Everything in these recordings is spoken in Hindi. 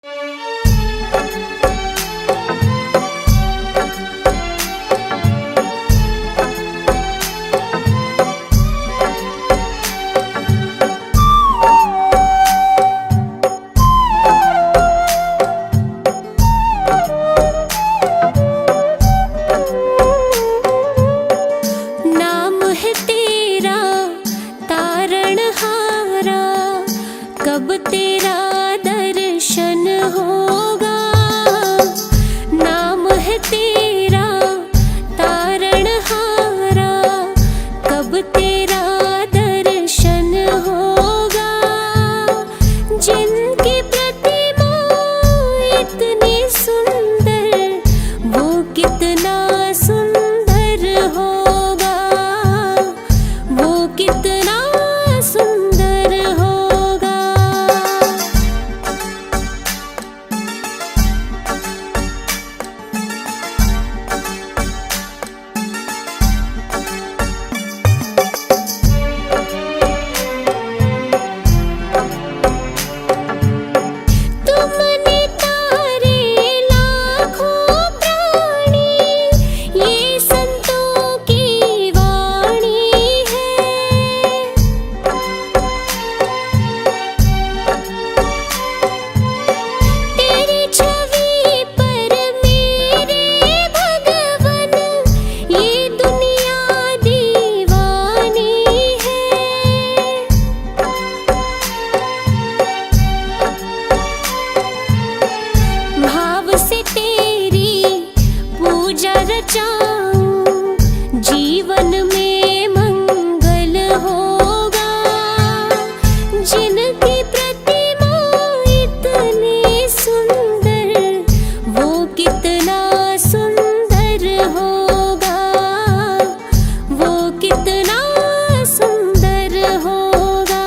नाम है तेरा तारणहारा, कब तेरा दर्शन होगा। नाम है तेरा तारणहारा, कब तेरा दर्शन होगा। जिनकी प्रतिमा इतनी सुंदर, वो कितना सुंदर होगा, वो कितना सुंदर होगा। तुमने तारे लाखों प्राणी, ये संतों की वाणी है। तेरी छवि पर मेरे भगवन, ये दुनिया दीवानी है। भाव से तेरी पूजा रचाऊं, जीवन में मंगल होगा। जिनकी प्रतिमा इतनी सुंदर, वो कितना सुंदर होगा, वो कितना सुंदर होगा।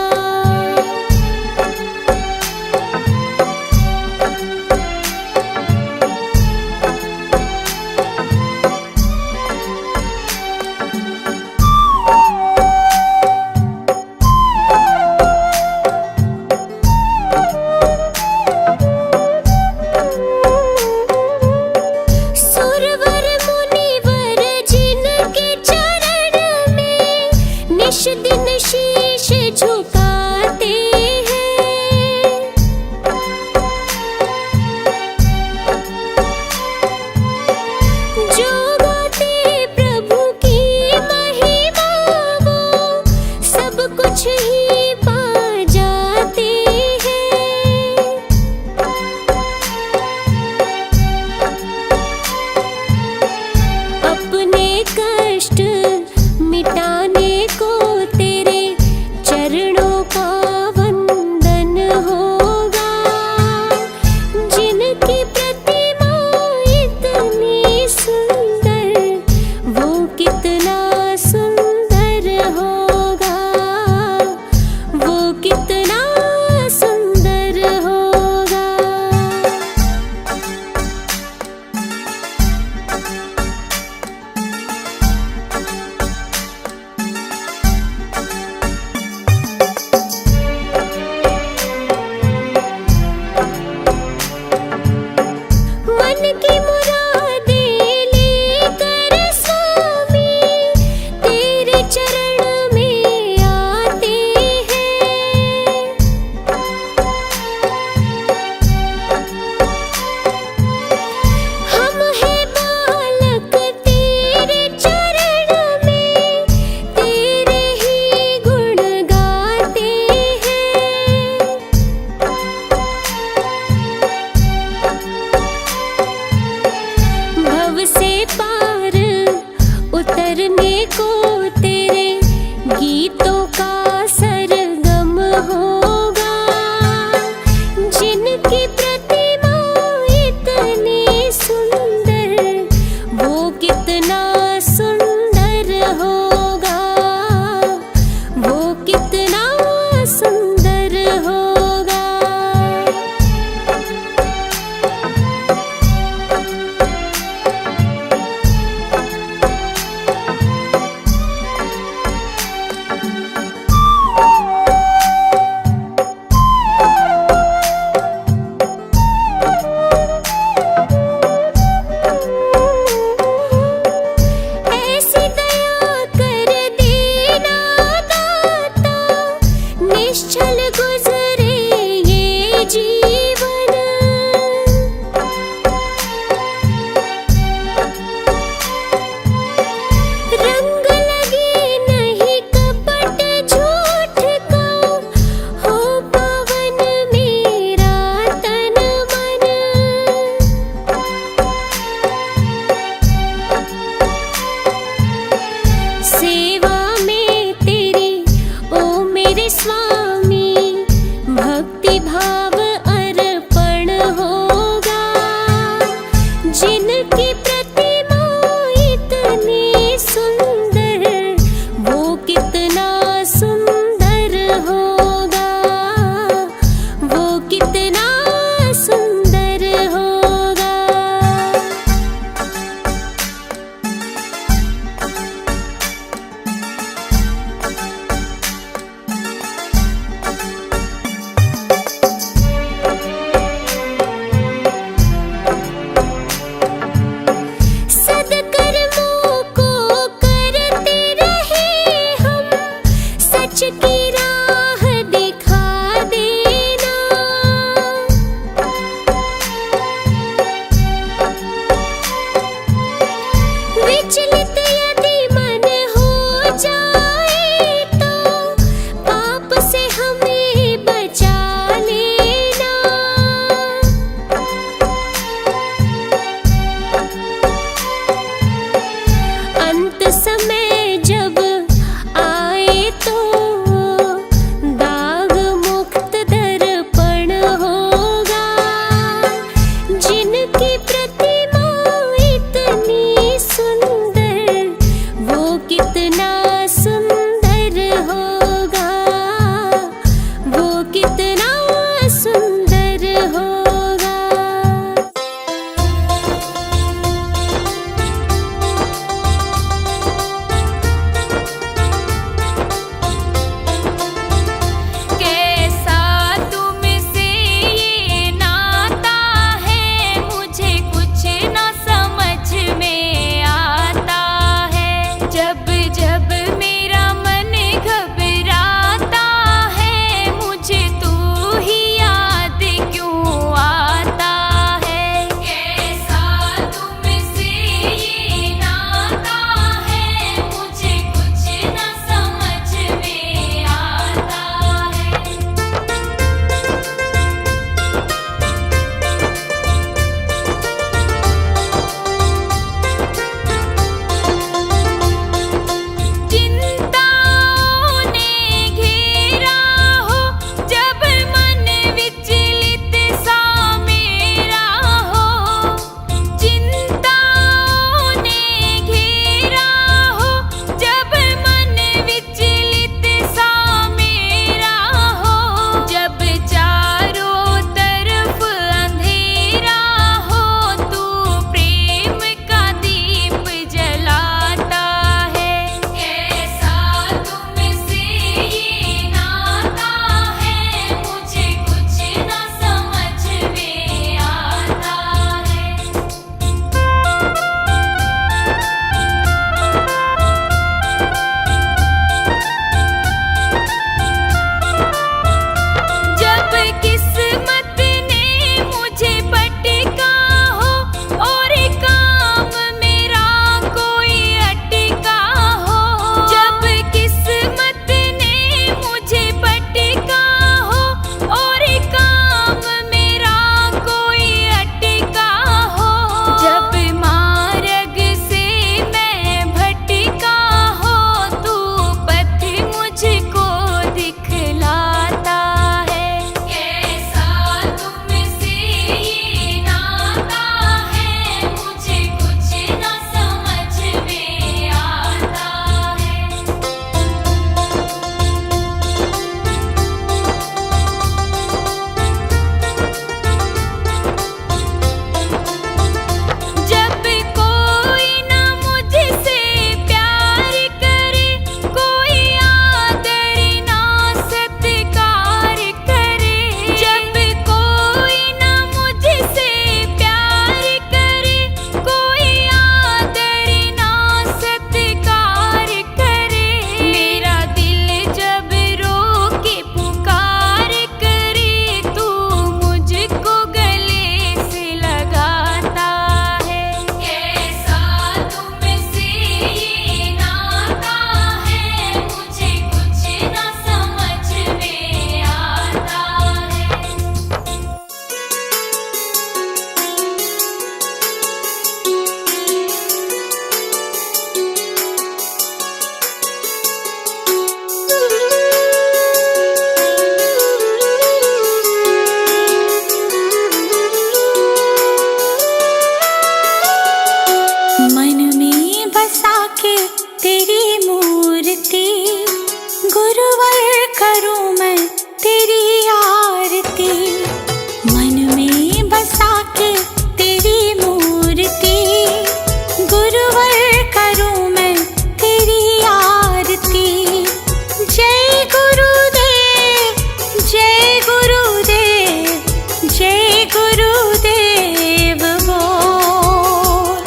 गुरुदेव बोल।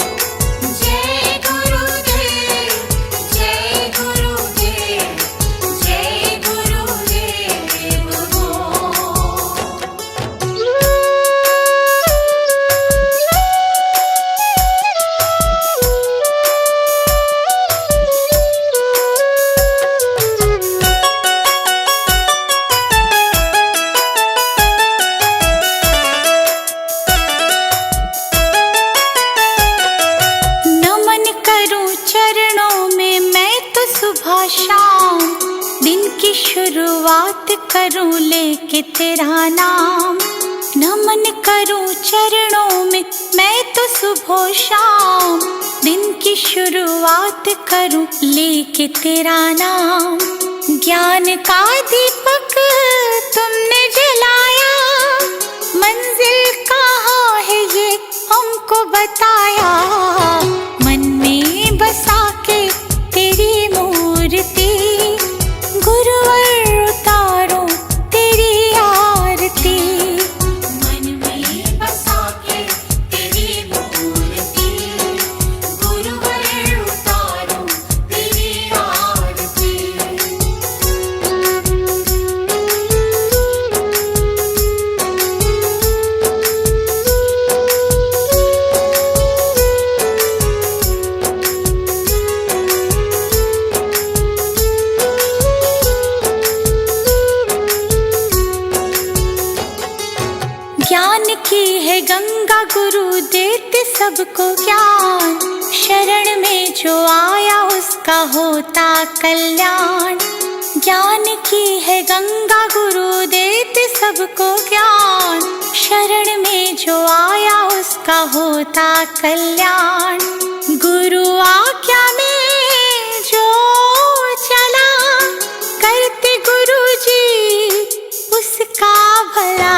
जय गुरुदेव, जय गुरुदेव, जय गुरुदेव बोल। नमन करूं चरणों में मैं तो सुबह शाम, दिन की शुरुआत करूं लेके तेरा नाम। नमन करूं चरणों में मैं तो सुबह शाम, दिन की शुरुआत करूं लेके तेरा नाम। ज्ञान का दीपक तुमने जलाया, मंजिल कहाँ है ये हमको बताया। मन में बसा के तेरी मूर्ति, गुरुवर उतारो तेरी आरती। मन में बसा के तेरी मूर्ति, गुरुवर उतारो तेरी आरती। ज्ञान की है गंगा गुरु देते सबको ज्ञान, शरण में जो आया उसका होता कल्याण। ज्ञान की है गंगा गुरु देते सबको ज्ञान, शरण में जो आया उसका होता कल्याण। गुरु आज्ञा में जो चला, करते गुरु जी उसका भला।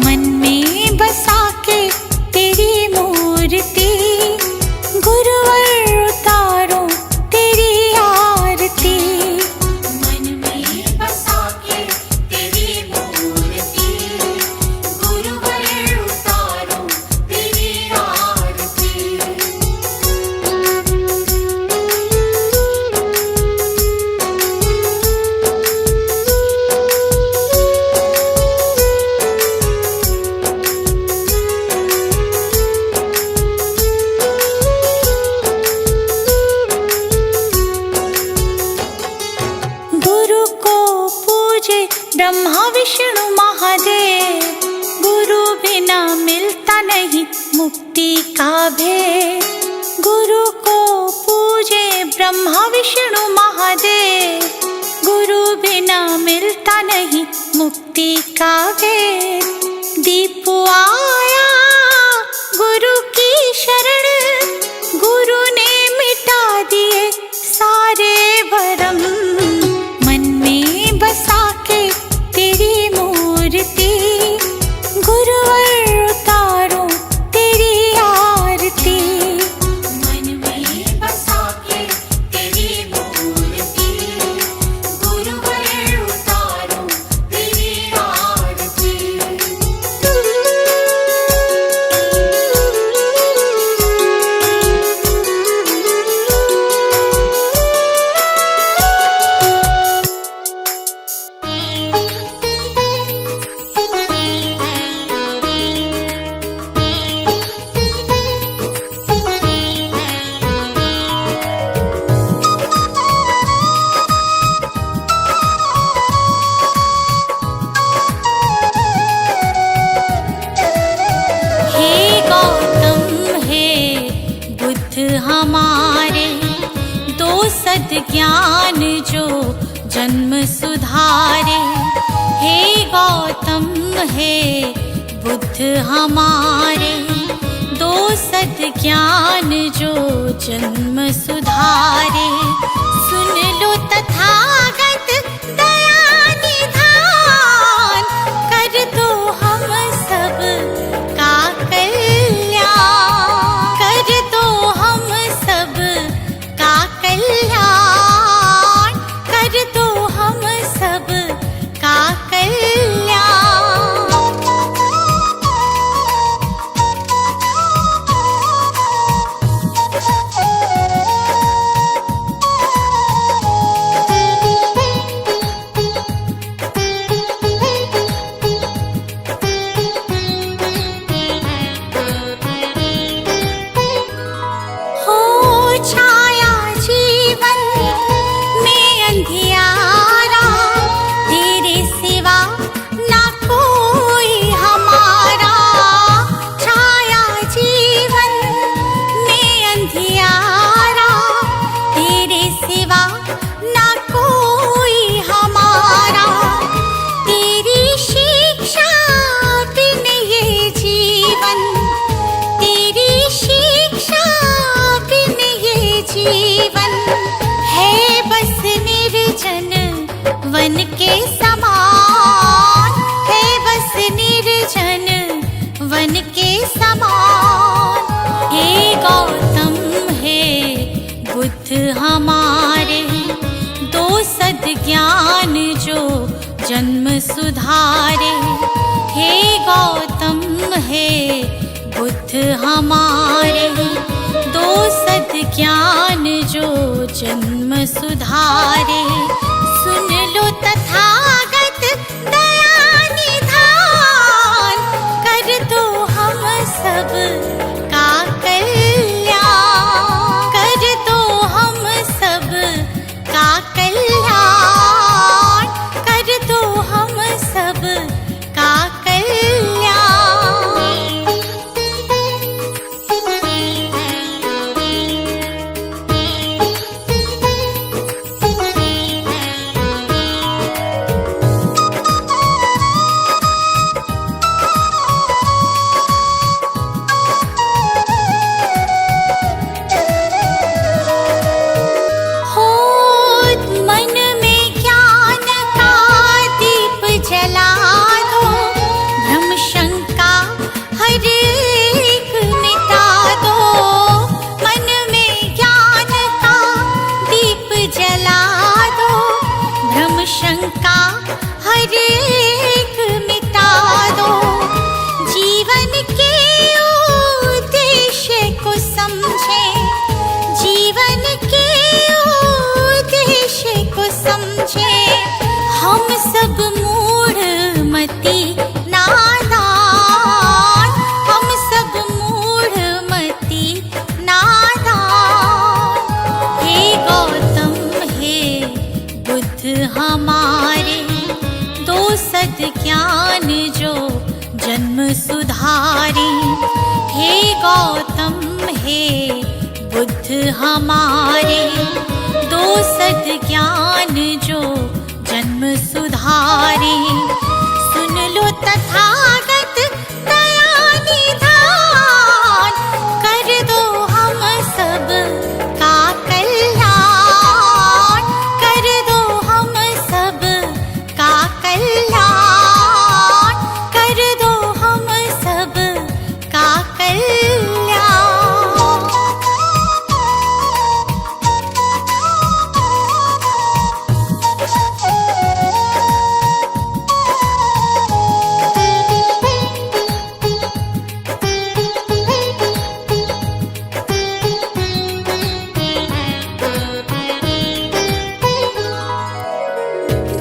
मन में बसा के तेरी मूर्ति, गुरुवर उतारो तेरी आरती। मन में बसा के तेरी मूर्ति, गुरुवर उतारो तेरी आरती। गुरु को पूजे ब्रह्मा विष्णु महादेव, गुरु बिना मिलता नहीं मुक्ति का भेद। गुरु को पूजे ब्रह्मा विष्णु महादेव, गुरु बिना मिलता नहीं मुक्ति का भेद। दीप आया गुरु की शरण, गुरु ने मिटा दिए सारे भरम। मन में बसा के तेरी मूर्ति, गुरुवर उतारो तेरी आरती। मन में बसा के तेरी मूर्ति, गुरुवर उतारो तेरी आरती। हमारे दो सद्ज्ञान जो जन्म सुधारे। हे गौतम हे बुद्ध हमारे दो सद्ज्ञान जो जन्म सुधारे। सुन लो तथागत दया निधान, कर दो हम सब का कल्याण, कर दो हम सब का कल्याण, कर दो हम सब का कल्याण। के समान है बस निर्जन वन के समान। हे गौतम हे बुद्ध हमारे, दो सद्ज्ञान जो जन्म सुधारे। हे गौतम हे बुद्ध हमारे, दो सद्ज्ञान जो जन्म सुधारे। सुन लो तथागत दया निधान, कर दो हम सब का कल्याण, कर दो हम सब का कल्याण, कर दो हम सब का शंका हर एक मिटा दो। जीवन के उद्देश्य को समझे, जीवन के उद्देश्य को समझे। हम सब मूढ़ मति नादान, हम सब मूढ़ मति नादान। हे गौतम हे बुद्ध हमारे, दो सद्ज्ञान जो जन्म सुधारे। हे गौतम हे बुद्ध हमारे, दो सद्ज्ञान जो जन्म सुधारे। सुन लो तथागत दया निधान, कर दो हम सब का कल्याण, कर दो हम सब का कल्याण, कर दो हम सब का कल्याण।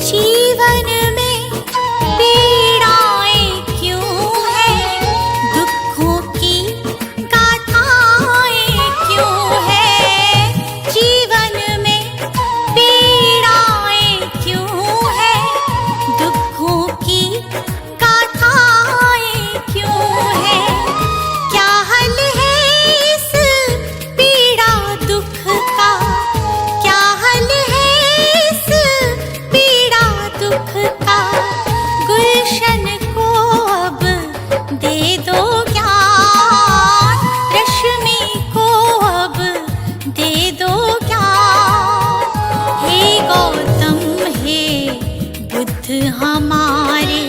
जीवन में पीड़ाएं क्यों हैं, दुखों की गाथाएं क्यों हैं। जीवन में पीड़ाएं क्यों हैं, दुखों की गाथाएं क्यों हैं। क्या हल है इस पीड़ा दुख का, क्या हल है इस पीड़ा दुख का। गुलशन को अब दे दो ज्ञान, रश्मि को अब दे दो ज्ञान। हे गौतम हे बुद्ध हमारे,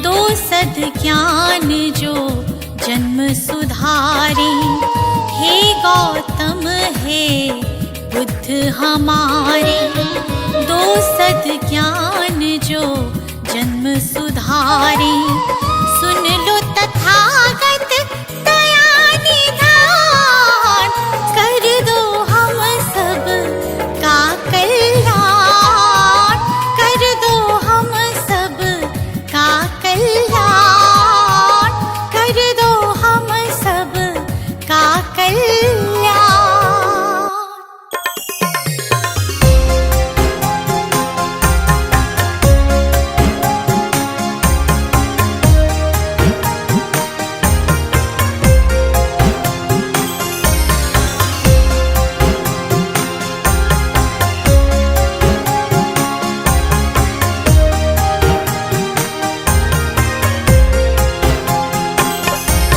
दो सद्ज्ञान जो जन्म सुधारे। हे गौतम हे बुद्ध हमारे, दो सद्ज्ञान जो जन्म सुधारे। सुन लो तथागत दया निधान, कर दो हम सब का कल्याण, कर दो हम सब का कल्याण, कर दो हम सब का कल्याण।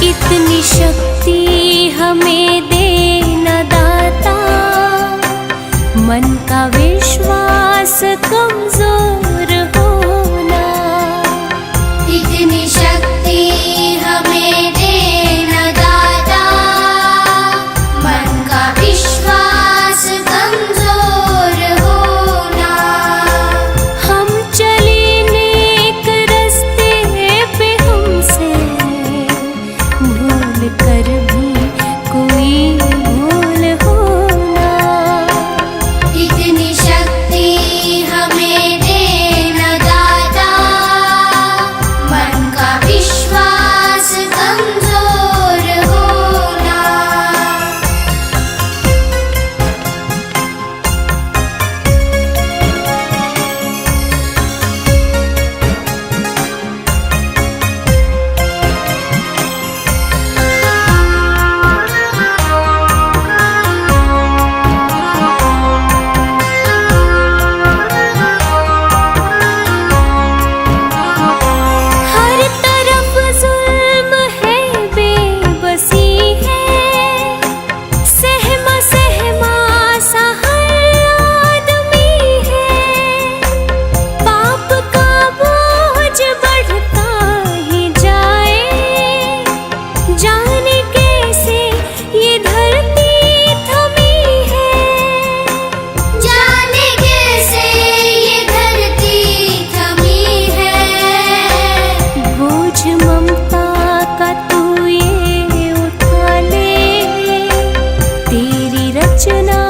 इतनी शक्ति हमें देना दाता, मन का विश्वास कमजोर कर भी कोई भूल होना। इतनी शक्ति हमें देना दाता, मन का विश्वास कमजोर होना। हर तरफ जुल्म है, बेबसी है, सहमा सहमा सा हर आदमी है। पाप का बोझ बढ़ता ही जाए, जाने कैसे ये धरती थमी है। जाने कैसे ये धरती थमी है। बोझ ममता का तू ये उठा ले, तेरी रचना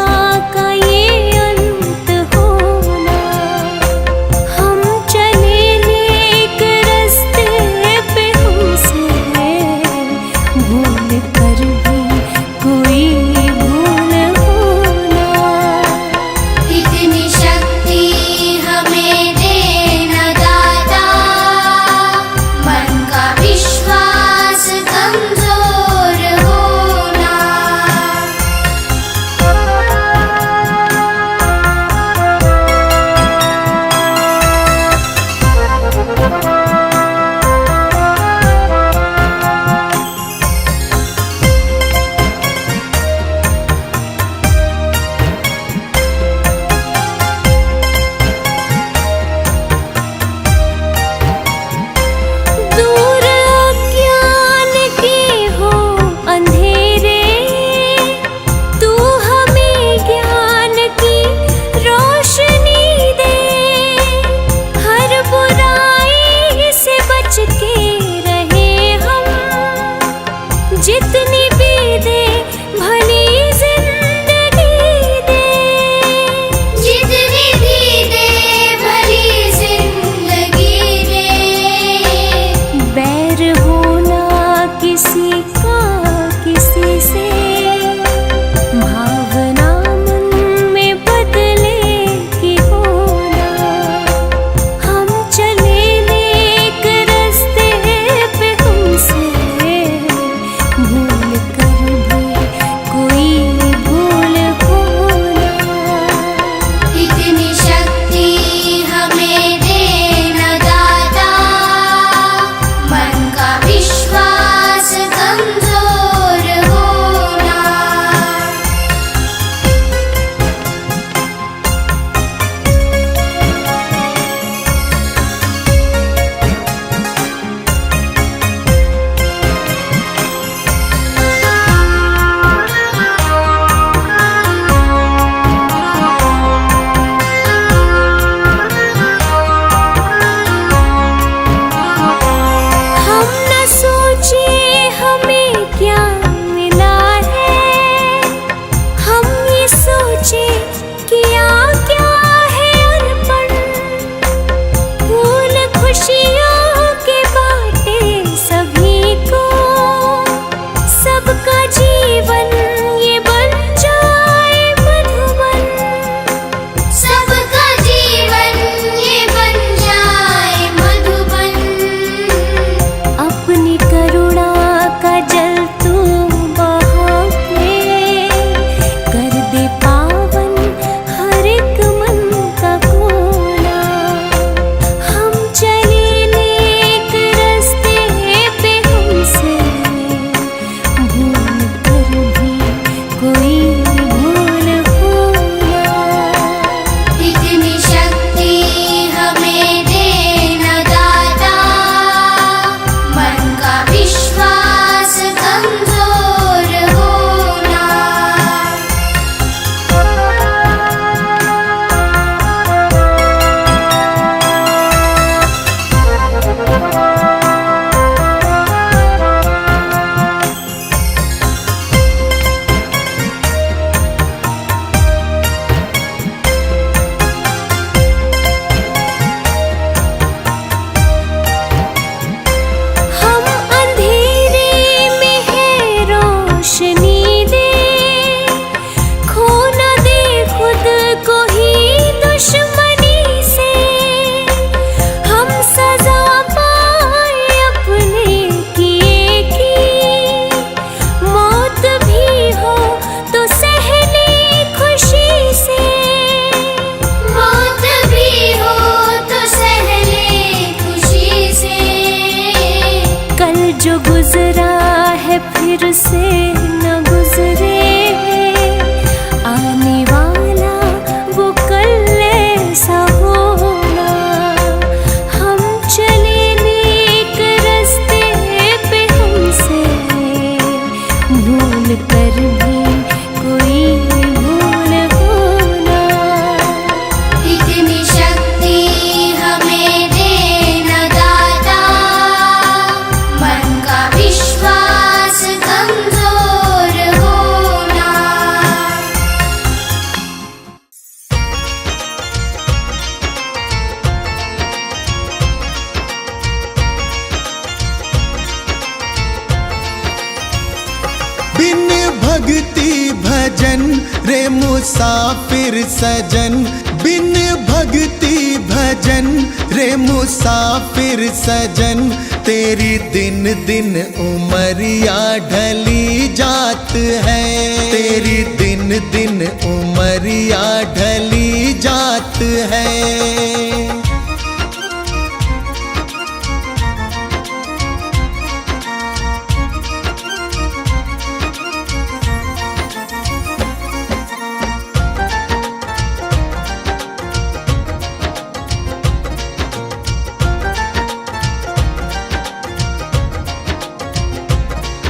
का ये अंत होना। हम चले नेक रास्ते पे, हमसे भूल कर भी कोई भूल होना। इतनी शक्ति हमें देना दाता, मन का विश्वास कमजोर होना। दूर अज्ञान के हो अंधेरे, तू हमें ज्ञान की रोशनी दे। हर बुराई से बच के रहे हम, जितनी भी दे भली जिंदगी दे। जितनी भी दे भली जिंदगी दे। बैर होना किसी का किसी से, भावना मन में बदले की होना। हम चले नेक रास्ते पे, हमसे भूल है फिर से न गुजरे, आने वाला वो कल ऐसा होना। हम चले नेक रास्ते पे, हमसे भूल कर भी कोई भूल होना। इतनी शक्ति हमें देना दाता, मन का विश्वास कमजोर होना। बिन भक्ति भजन रे मुसाफिर सजन, बिन भक्ति भजन रे मुसाफिर सजन, तेरी दिन दिन उमरिया ढली जात है, तेरी दिन दिन उमरिया ढली जात है।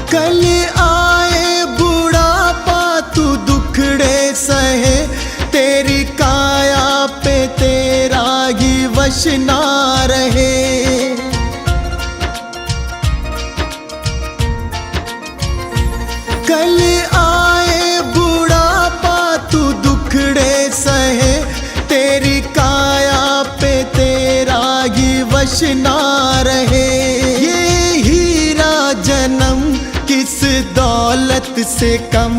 कल आए बुढ़ापा तू दुखड़े सहे, तेरी काया पे तेरा ही वश ना रहे। कल आए बुढ़ापा तू दुखड़े सहे, तेरी काया पे तेरा ही वश ना रहे। ये हीरा जन्म किस दौलत से कम,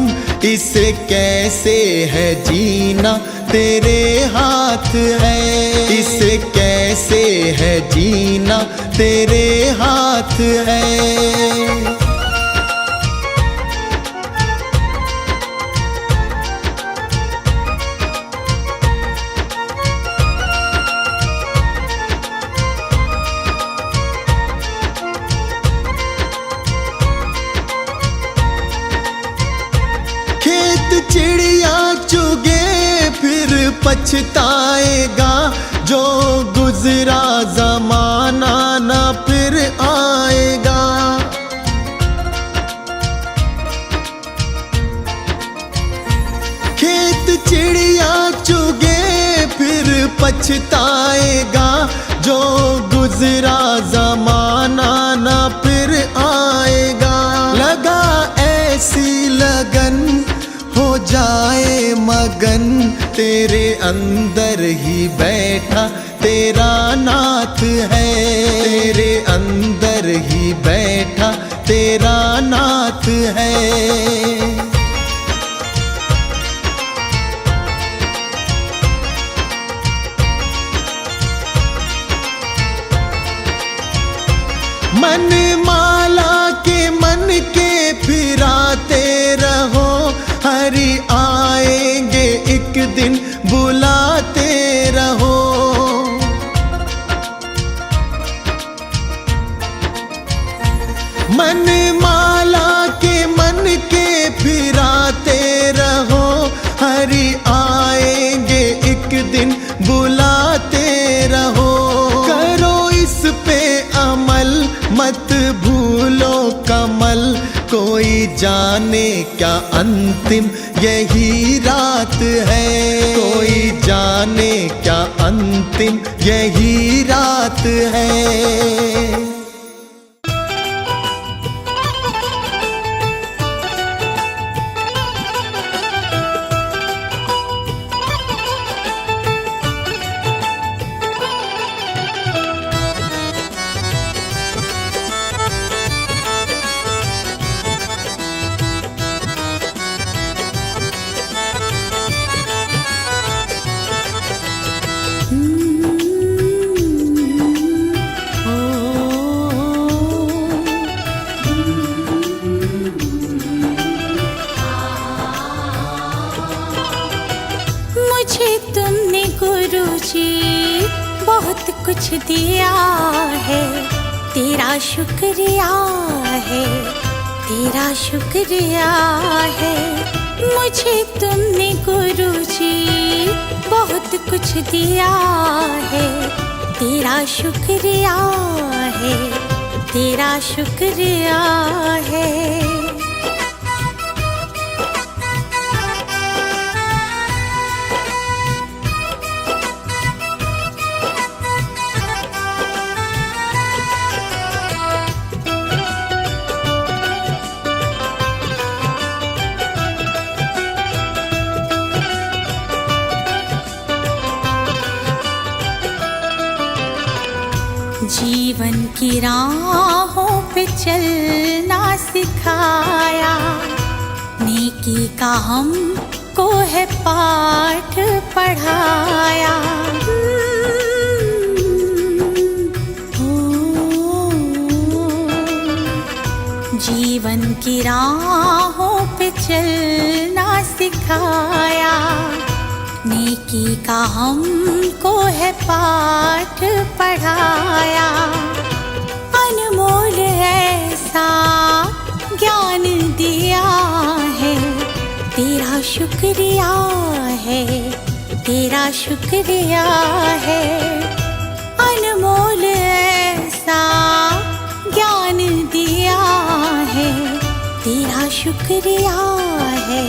इसे कैसे है जीना तेरे हाथ है, इसे कैसे है जीना तेरे हाथ है। चिड़िया चुगे फिर पछताएगा, जो गुजरा जमाना ना फिर आएगा। खेत चिड़िया चुगे फिर पछताएगा, जो गुजरा जमाना ना फिर आएगा। लगा ऐसी लगन हो जाए मगन, तेरे अंदर ही बैठा तेरा नाथ है, तेरे अंदर ही बैठा तेरा नाथ है। मन माला के मन के फिराते रहो, हरि आएंगे एक दिन बुलाते रहो। मन माला के मन के फिराते रहो, हरि आएंगे एक दिन बुलाते रहो। करो इस पे अमल मत भूलो कमल, कोई जाने क्या अंतिम यही रात है, कोई जाने क्या अंतिम यही रात है। बहुत कुछ दिया है, तेरा शुक्रिया है। तेरा शुक्रिया है मुझे तुमने गुरुजी, बहुत कुछ दिया है। तेरा शुक्रिया है, तेरा शुक्रिया है। जीवन की राहों पे चलना सिखाया, नेकी का हमको है पाठ पढ़ाया। जीवन की राहों पे चलना सिखाया, नेकी का हमको है पाठ पढ़ाया। अनमोल ऐसा ज्ञान दिया है, तेरा शुक्रिया है, तेरा शुक्रिया है। अनमोल ऐसा ज्ञान दिया है, तेरा शुक्रिया है,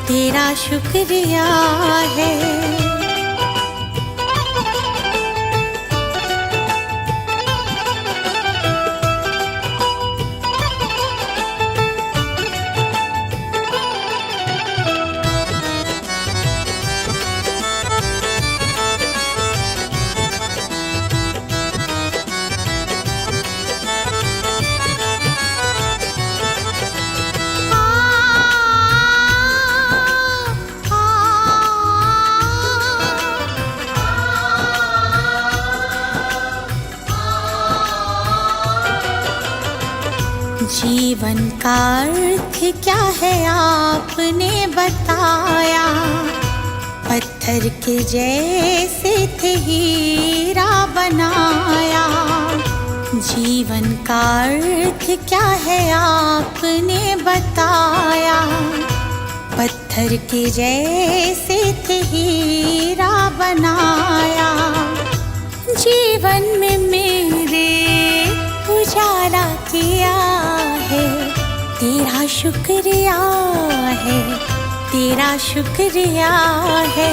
तेरा शुक्रिया है। जीवन का अर्थ क्या है आपने बताया, पत्थर के जैसे थे हीरा बनाया। जीवन का अर्थ क्या है आपने बताया, पत्थर के जैसे थे हीरा बनाया। जीवन में मेरे उजाला किया है, तेरा शुक्रिया है, तेरा शुक्रिया है।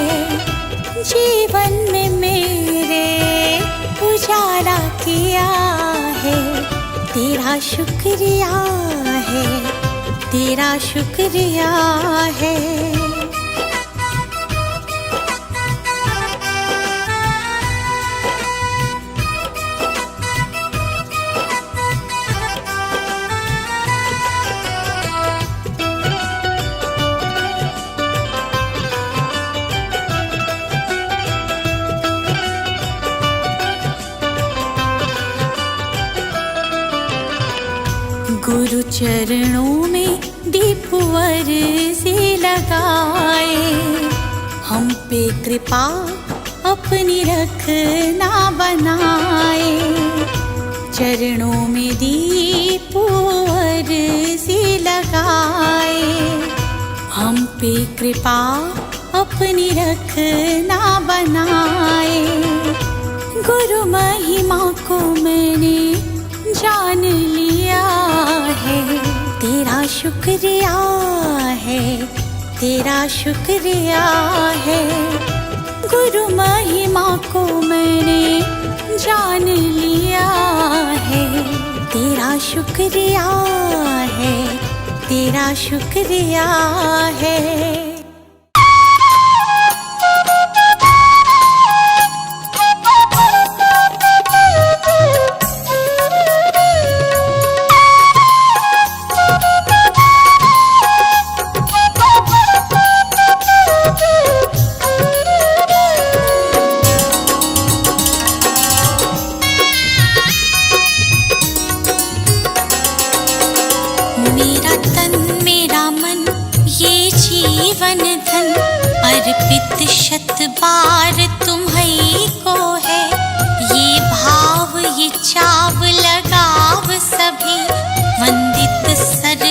जीवन में मेरे उजाला किया है, तेरा शुक्रिया है, तेरा शुक्रिया है। गुरु चरणों में दीपवर से लगाए, हम पे कृपा अपनी रखना बनाए। चरणों में दीपवर से लगाए, हम पे कृपा अपनी रखना बनाए। गुरु महिमा को मैंने जान लिया है, तेरा शुक्रिया है, तेरा शुक्रिया है। गुरु महिमा को मैंने जान लिया है, तेरा शुक्रिया है, तेरा शुक्रिया है। अर्पित शत बार तुम्हीं को है, ये भाव ये चाव लगाव सभी वंदित सर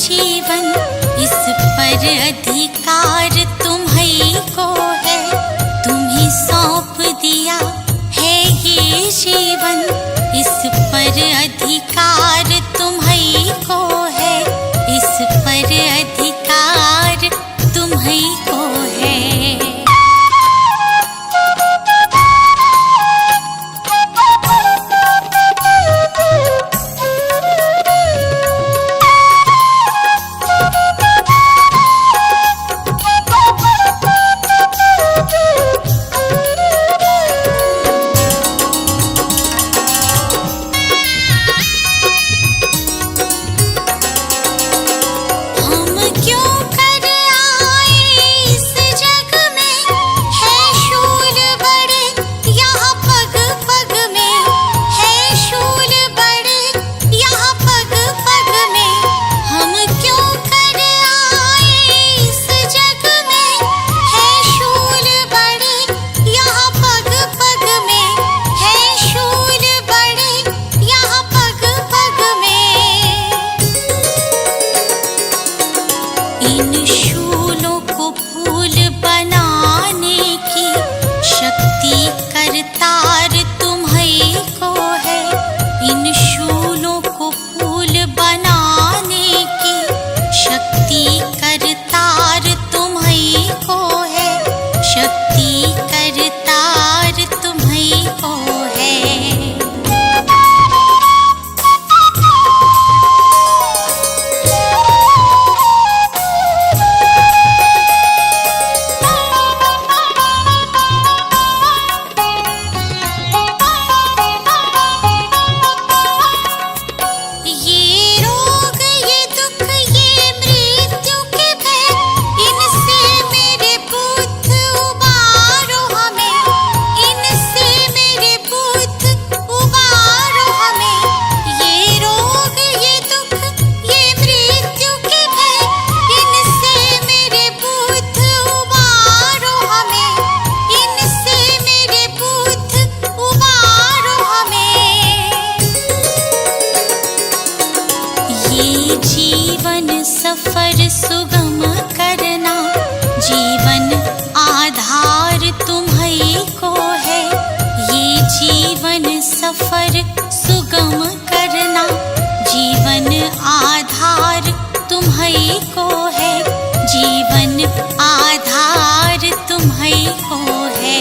जीवन, इस पर अधिकार तुम्हीं को है। तुम्हीं सौंप दिया है ये जीवन, इस पर अधिकार तुम्हीं को है। इस पर अधिकार तुम्हीं को है। इन शूलों को फूल बनाने की शक्ति करतार तुम्हीं को है। इन शूलों को फूल बनाने की शक्ति करतार तुम्हीं को है। शक्ति करतार तुम्हीं को है। सफर सुगम करना, जीवन आधार तुम्हीं को है। ये जीवन सफर सुगम करना, जीवन आधार तुम्हीं को है। जीवन आधार तुम्हीं को है।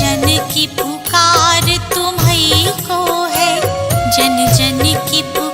जन की पुकार तुम्हीं को है, जन जन की पुकार